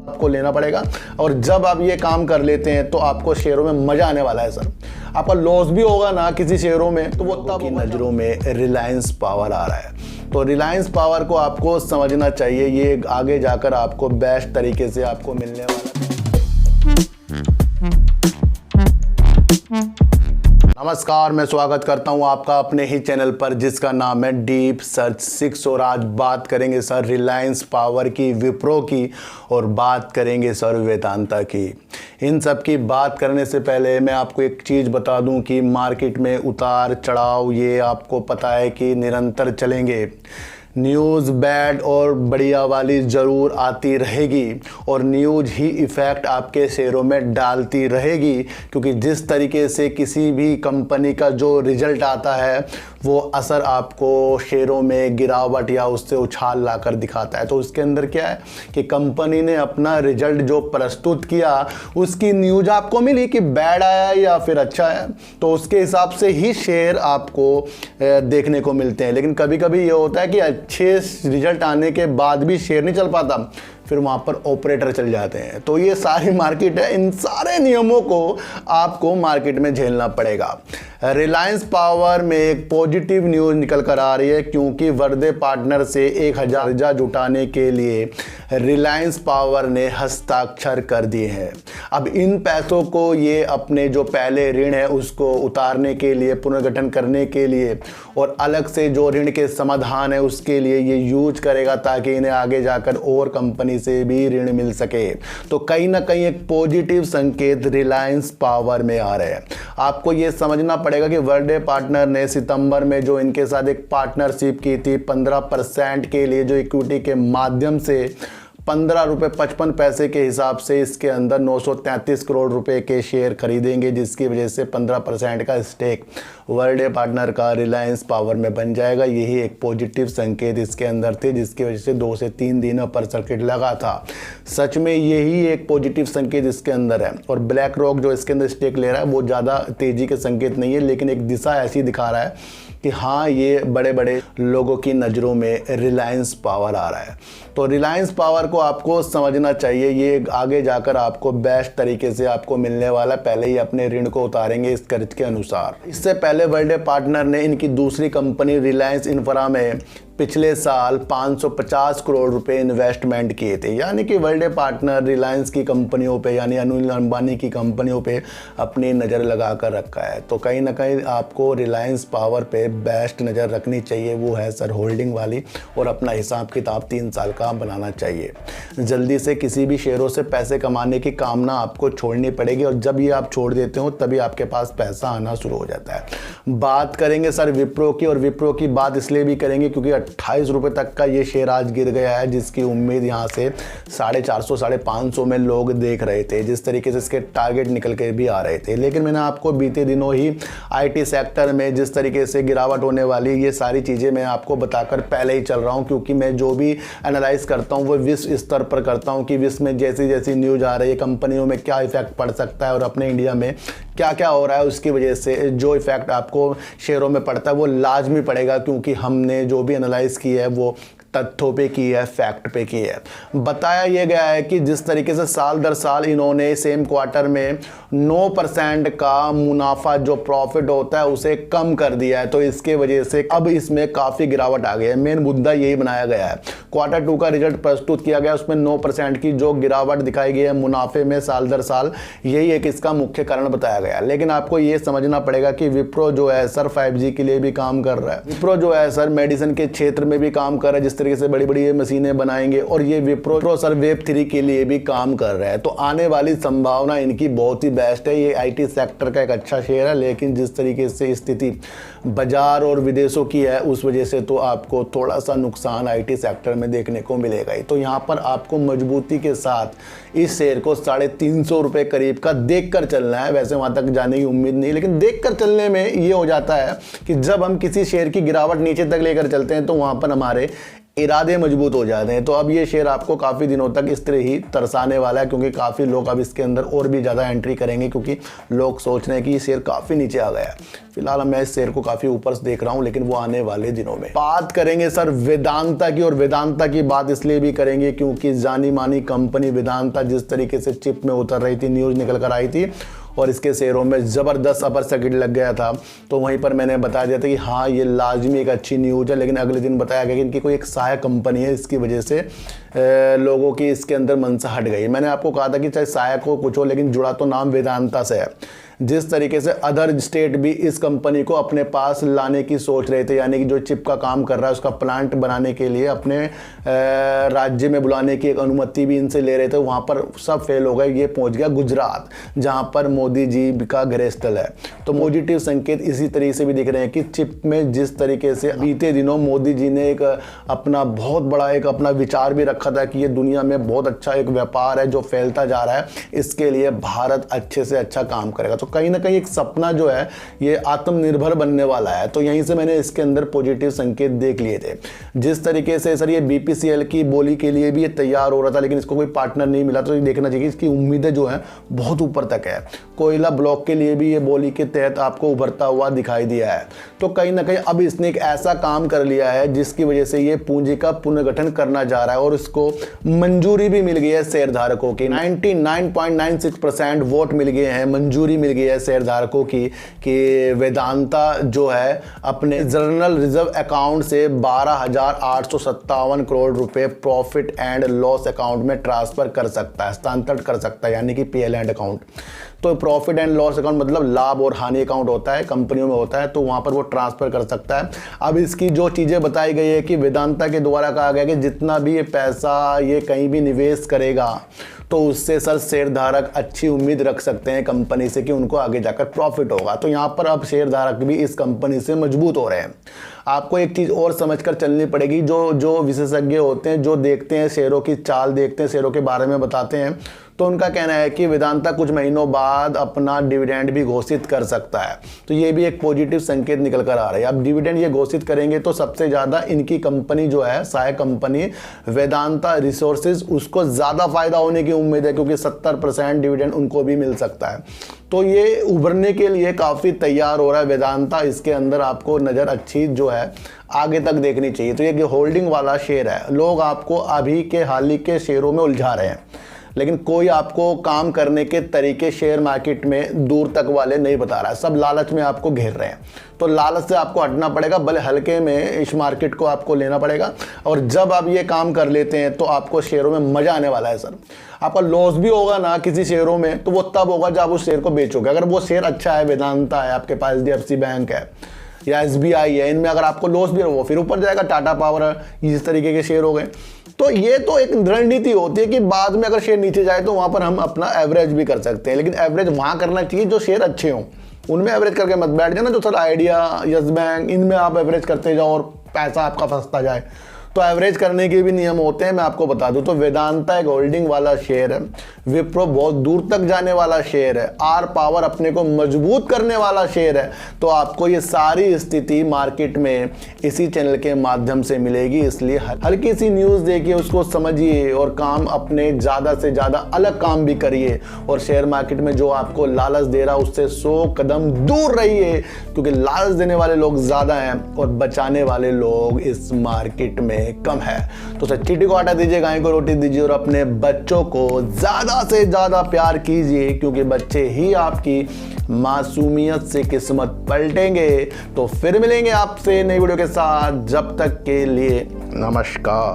आपको लेना पड़ेगा। और जब आप ये काम कर लेते हैं तो आपको शेयरों में मजा आने वाला है सर। आपका लॉस भी होगा ना किसी शेयरों में तो वो तब नज़रों में रिलायंस पावर आ रहा है। तो रिलायंस पावर को आपको समझना चाहिए, ये आगे जाकर आपको बेस्ट तरीके से आपको मिलने वाला है। नमस्कार, मैं स्वागत करता हूं आपका अपने ही चैनल पर जिसका नाम है डीप सर्च 6। और आज बात करेंगे सर रिलायंस पावर की, विप्रो की और बात करेंगे सर वेदांता की। इन सब की बात करने से पहले मैं आपको एक चीज़ बता दूं कि मार्केट में उतार चढ़ाव ये आपको पता है कि निरंतर चलेंगे। न्यूज़ बैड और बढ़िया वाली ज़रूर आती रहेगी और न्यूज़ ही इफ़ेक्ट आपके शेयरों में डालती रहेगी, क्योंकि जिस तरीके से किसी भी कंपनी का जो रिज़ल्ट आता है वो असर आपको शेयरों में गिरावट या उससे उछाल लाकर दिखाता है। तो उसके अंदर क्या है कि कंपनी ने अपना रिज़ल्ट जो प्रस्तुत किया उसकी न्यूज़ आपको मिली कि बैड आया या फिर अच्छा है, तो उसके हिसाब से ही शेयर आपको देखने को मिलते हैं। लेकिन कभी कभी ये होता है कि अच्छे रिजल्ट आने के बाद भी शेयर नहीं चल पाता, फिर वहाँ पर ऑपरेटर चल जाते हैं। तो ये सारी मार्केट है, इन सारे नियमों को आपको मार्केट में झेलना पड़ेगा। रिलायंस पावर में एक पॉजिटिव न्यूज़ निकल कर आ रही है, क्योंकि वर्दे पार्टनर से 1000 कर्जा जुटाने के लिए रिलायंस पावर ने हस्ताक्षर कर दिए हैं। अब इन पैसों को ये अपने जो पहले ऋण है उसको उतारने के लिए, पुनर्गठन करने के लिए और अलग से जो ऋण के समाधान है उसके लिए ये यूज करेगा, ताकि इन्हें आगे जाकर और कंपनी से भी ऋण मिल सके। तो कहीं ना कहीं एक पॉजिटिव संकेत रिलायंस पावर में आ रहे हैं। आपको ये समझना पड़ेगा कि वर्दे पार्टनर ने सितंबर में जो इनके साथ एक पार्टनरशिप की थी 15% के लिए, जो इक्विटी के माध्यम से 15 रुपये 55 पैसे के हिसाब से इसके अंदर 933 करोड़ रुपए के शेयर खरीदेंगे, जिसकी वजह से 15% का स्टेक वर्दे पार्टनर का रिलायंस पावर में बन जाएगा। यही एक पॉजिटिव संकेत इसके अंदर थे, जिसकी वजह से 2 से 3 दिनों पर सर्किट लगा था। सच में यही एक पॉजिटिव संकेत इसके अंदर है। और ब्लैक रॉक जो इसके अंदर स्टेक ले रहा है वो ज़्यादा तेज़ी के संकेत नहीं है, लेकिन एक दिशा ऐसी दिखा रहा है कि हाँ, ये बड़े बड़े लोगों की नज़रों में रिलायंस पावर आ रहा है। तो रिलायंस पावर को आपको समझना चाहिए, ये आगे जाकर आपको बेस्ट तरीके से आपको मिलने वाला। पहले ही अपने ऋण को उतारेंगे इस कर्ज के अनुसार। इससे पहले वर्दे पार्टनर ने इनकी दूसरी कंपनी रिलायंस इंफ्रा में पिछले साल 550 करोड़ रुपए इन्वेस्टमेंट किए थे। यानी कि वर्दे पार्टनर रिलायंस की कंपनियों पे, यानी अनिल अंबानी की कंपनियों पे अपनी नज़र लगा कर रखा है। तो कहीं ना कहीं आपको रिलायंस पावर पे बेस्ट नज़र रखनी चाहिए, वो है सर होल्डिंग वाली, और अपना हिसाब किताब 3 साल का बनाना चाहिए। जल्दी से किसी भी शेयरों से पैसे कमाने की कामना आपको छोड़नी पड़ेगी, और जब ये आप छोड़ देते हो तभी आपके पास पैसा आना शुरू हो जाता है। बात करेंगे सर विप्रो की, और विप्रो की बात इसलिए भी करेंगे क्योंकि 28 रुपये तक का ये शेयर आज गिर गया है, जिसकी उम्मीद यहाँ से 450 550 में लोग देख रहे थे। जिस तरीके से इसके टारगेट निकल के भी आ रहे थे, लेकिन मैंने आपको बीते दिनों ही आईटी सेक्टर में जिस तरीके से गिरावट होने वाली, ये सारी चीज़ें मैं आपको बताकर पहले ही चल रहा हूँ, क्योंकि मैं जो भी एनालाइज करता हूँ वो विश्व स्तर पर करता हूँ कि विश्व में जैसी जैसी न्यूज़ आ रही है, कंपनियों में क्या इफेक्ट पड़ सकता है और अपने इंडिया में क्या क्या हो रहा है, उसकी वजह से जो इफेक्ट आपको शेयरों में पड़ता है वो लाजमी पड़ेगा, क्योंकि हमने जो भी एनालाइज की है वो तथ्यों पे की है, फैक्ट पे की है। बताया यह गया है कि जिस तरीके से साल दर साल इन्होंने सेम क्वार्टर में 9% का मुनाफा जो प्रॉफिट होता है उसे कम कर दिया है, तो इसके वजह से अब इसमें काफ़ी गिरावट आ गई है। मेन मुद्दा यही बनाया गया है। क्वार्टर 2 का रिजल्ट प्रस्तुत किया गया, उसमें 9% की जो गिरावट दिखाई गई है मुनाफे में साल दर साल, यही एक इसका मुख्य कारण बताया गया है। लेकिन आपको ये समझना पड़ेगा कि विप्रो जो है सर 5G के लिए भी काम कर रहा है। विप्रो जो है सर मेडिसिन के क्षेत्र में भी काम कर रहा है, जिस तरीके से बड़ी बड़ी मशीनें बनाएंगे, और ये विप्रो सर वेब 3 के लिए भी काम कर रहा है। तो आने वाली संभावना इनकी बहुत ही बेस्ट है। ये आईटी सेक्टर का एक अच्छा शेयर है, लेकिन जिस तरीके से स्थिति बाजार और विदेशों की है उस वजह से तो आपको थोड़ा सा नुकसान आईटी सेक्टर में देखने को मिलेगा ही। तो यहाँ पर आपको मजबूती के साथ इस शेयर को 350 रुपये करीब का देख कर चलना है। वैसे वहाँ तक जाने की उम्मीद नहीं, लेकिन देख कर चलने में ये हो जाता है कि जब हम किसी शेयर की गिरावट नीचे तक लेकर चलते हैं तो वहाँ पर हमारे इरादे मजबूत हो जाते हैं। तो अब ये शेयर आपको काफ़ी दिनों तक इस तरह ही तरसाने वाला है, क्योंकि काफ़ी लोग अब इसके अंदर और भी ज़्यादा एंट्री करेंगे, क्योंकि लोग सोच रहे हैं कि ये शेयर काफ़ी नीचे आ गया है। फिलहाल मैं इस शेयर को काफ़ी ऊपर से देख रहा हूँ, लेकिन वो आने वाले दिनों में। बात करेंगे सर वेदांता की, और वेदांता की बात इसलिए भी करेंगे क्योंकि जानी मानी कंपनी वेदांता जिस तरीके से चिप में उतर रही थी, न्यूज़ निकल कर आई थी और इसके शेयरों में ज़बरदस्त अपर सर्किट लग गया था, तो वहीं पर मैंने बता दिया था कि हाँ ये लाजमी एक अच्छी न्यूज़ है। लेकिन अगले दिन बताया गया कि इनकी कोई एक सहायक कंपनी है, इसकी वजह से लोगों की इसके अंदर मनसा हट गई। मैंने आपको कहा था कि चाहे सहायक हो कुछ हो, लेकिन जुड़ा तो नाम वेदांता से है। जिस तरीके से अदर स्टेट भी इस कंपनी को अपने पास लाने की सोच रहे थे, यानी कि जो चिप का काम कर रहा है उसका प्लांट बनाने के लिए अपने राज्य में बुलाने की एक अनुमति भी इनसे ले रहे थे, वहाँ पर सब फेल हो गए। ये पहुँच गया गुजरात, जहाँ पर मोदी जी का गृहस्थल है। तो पॉजिटिव संकेत इसी तरीके से भी दिख रहे हैं कि चिप में जिस तरीके से बीते दिनों मोदी जी ने एक अपना बहुत बड़ा एक अपना विचार भी रखा था कि ये दुनिया में बहुत अच्छा एक व्यापार है जो फैलता जा रहा है, इसके लिए भारत अच्छे से अच्छा काम करेगा। तो कहीं ना कहीं एक सपना जो है ये आत्मनिर्भर बनने वाला है। तो यहीं से मैंने इसके अंदर पॉजिटिव संकेत देख लिए थे। जिस तरीके से सर ये बीपीसीएल की बोली के लिए भी ये तैयार हो रहा था, लेकिन इसको कोई पार्टनर नहीं मिला, तो ये देखना चाहिए इसकी उम्मीदें जो हैं बहुत ऊपर तक है। कोयला ब्लॉक के लिए भी ये बोली के तहत आपको उभरता हुआ दिखाई दिया है। तो कहीं ना कहीं अब इसने एक ऐसा काम कर लिया है जिसकी वजह से ये पूंजी का पुनर्गठन करना जा रहा है, और इसको मंजूरी भी मिल गई है शेयरधारकों की। 99.96% वोट मिल गए हैं, मंजूरी मिल गई है शेयरधारकों की कि वेदांता जो है अपने जनरल रिजर्व अकाउंट से 12,857 करोड़ रुपए प्रॉफिट एंड लॉस अकाउंट में ट्रांसफर कर सकता है, हस्तांतरण कर सकता है, यानी कि पीएल एंड अकाउंट। तो प्रॉफिट एंड लॉस अकाउंट मतलब लाभ और हानि अकाउंट होता है, कंपनियों में होता है, तो वहां पर वो ट्रांसफर कर सकता है। अब इसकी जो चीजें बताई गई है कि वेदांता के द्वारा कहा गया कि जितना भी ये पैसा ये कहीं भी निवेश करेगा तो उससे सर शेयरधारक अच्छी उम्मीद रख सकते हैं कंपनी से कि उनको आगे जाकर प्रॉफिट होगा। तो यहाँ पर अब शेयरधारक भी इस कंपनी से मजबूत हो रहे हैं। आपको एक चीज़ और समझकर चलनी पड़ेगी, जो विशेषज्ञ होते हैं, जो देखते हैं शेयरों की चाल देखते हैं, शेयरों के बारे में बताते हैं, तो उनका कहना है कि वेदांता कुछ महीनों बाद अपना डिविडेंड भी घोषित कर सकता है। तो ये भी एक पॉजिटिव संकेत निकल कर आ रहा है। अब डिविडेंड ये घोषित करेंगे तो सबसे ज़्यादा इनकी कंपनी जो है सहायक कंपनी वेदांता रिसोर्सेज, उसको ज़्यादा फायदा होने की उम्मीद है, क्योंकि 70% डिविडेंड उनको भी मिल सकता है। तो ये उभरने के लिए काफ़ी तैयार हो रहा है वेदांता। इसके अंदर आपको नज़र अच्छी जो है आगे तक देखनी चाहिए। तो ये होल्डिंग वाला शेयर है, लोग आपको अभी के हाल ही के शेयरों में उलझा रहे हैं, लेकिन कोई आपको काम करने के तरीके शेयर मार्केट में दूर तक वाले नहीं बता रहा है। सब लालच में आपको घेर रहे हैं, तो लालच से आपको हटना पड़ेगा, भले हल्के में इस मार्केट को आपको लेना पड़ेगा। और जब आप ये काम कर लेते हैं तो आपको शेयरों में मजा आने वाला है सर। आपका लॉस भी होगा ना किसी शेयरों में, तो वो तब होगा जब उस शेयर को बेचोगे। अगर वो शेयर अच्छा है, वेदांता है, आपके पास HDFC बैंक है या SBI है, इनमें अगर आपको लॉस भी हो वो फिर ऊपर जाएगा। टाटा पावर है, इस तरीके के शेयर हो गए। तो ये तो एक रणनीति होती है कि बाद में अगर शेयर नीचे जाए तो वहां पर हम अपना एवरेज भी कर सकते हैं, लेकिन एवरेज वहां करना चाहिए जो शेयर अच्छे हों, उनमें एवरेज करके मत बैठ जाना। जो सर आइडिया, यस बैंक, इनमें आप एवरेज करते जाओ और पैसा आपका फंसता जाए। तो एवरेज करने के भी नियम होते हैं, मैं आपको बता दूं। तो वेदांता एक होल्डिंग वाला शेयर है, विप्रो बहुत दूर तक जाने वाला शेयर है, आर पावर अपने को मजबूत करने वाला शेयर है। तो आपको ये सारी स्थिति मार्केट में इसी चैनल के माध्यम से मिलेगी, इसलिए हल्की सी न्यूज़ देखिए, उसको समझिए और काम अपने ज़्यादा से ज़्यादा अलग काम भी करिए। और शेयर मार्केट में जो आपको लालच दे रहा है उससे 100 कदम दूर रहिए, क्योंकि लालच देने वाले लोग ज़्यादा हैं और बचाने वाले लोग इस मार्केट में कम है। तो सर चींटी को आटा दीजिए, गाय को रोटी दीजिए और अपने बच्चों को ज्यादा से ज्यादा प्यार कीजिए, क्योंकि बच्चे ही आपकी मासूमियत से किस्मत पलटेंगे। तो फिर मिलेंगे आपसे नई वीडियो के साथ, जब तक के लिए नमस्कार।